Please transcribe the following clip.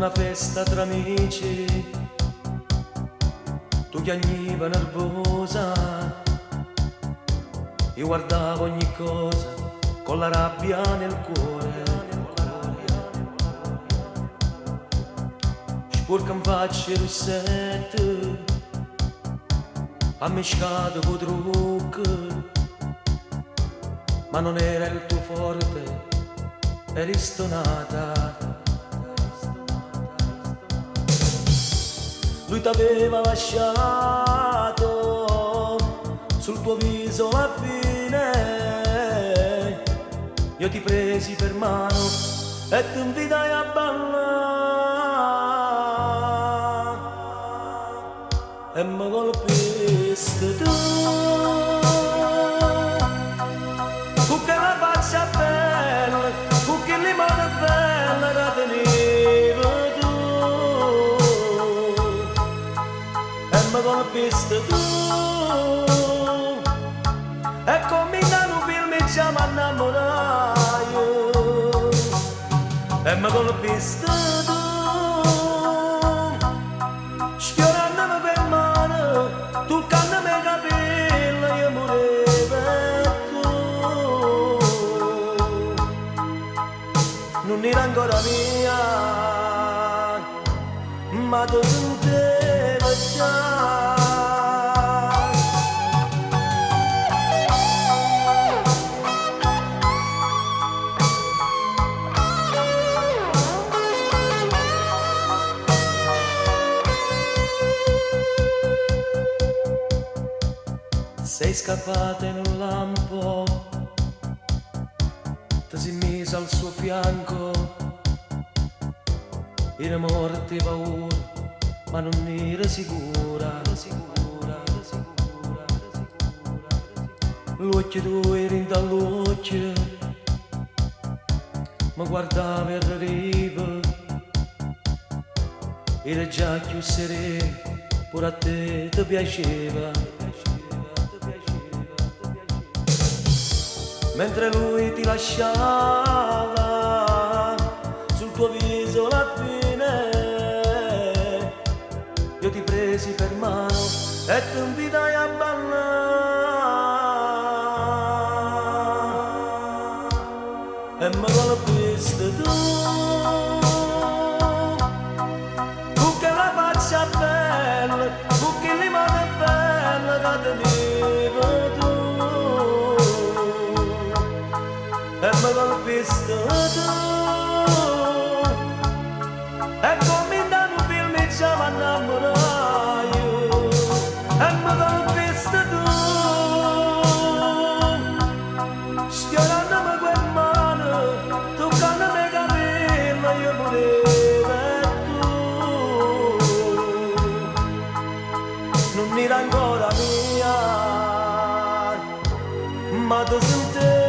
una festa tra amici, tu chiagniva nervosa, io guardavo ogni cosa con la rabbia nel cuore. Spurca in faccia rossette, ammescato con trucco, ma non era il tuo forte, eri stonata. Lui t'aveva lasciato sul tuo viso la fine, io ti presi per mano e ti invitai a ballare e mi colpiste tu con quella faccia bella, con che limone bella da tenevo tu e mi colpiste tu e come in un film già mi innamorai e mi colpiste tu sfiorandome per mano, toccandome i capelli io morevo e tu non era ancora mia ma tu sentevo già. Sei scappata in un lampo, ti sei messa al suo fianco, era morta di paura, ma non era sicura. L'occhio tuo era in dall'occhio, ma guardava il riva, era già più sereno, pure a te ti piaceva. Mentre lui ti lasciava sul tuo viso la fine, io ti presi per mano e ti invitai a ballare e mi colpiste tu con quella faccia bella, con che limone bella che tenevo tu e mi colpiste tu e come in un film già mi innamorai e mi colpiste tu sfiorandome quel mano, toccandome i capelli io morevo e tu non era ancora mia ma tu sentevi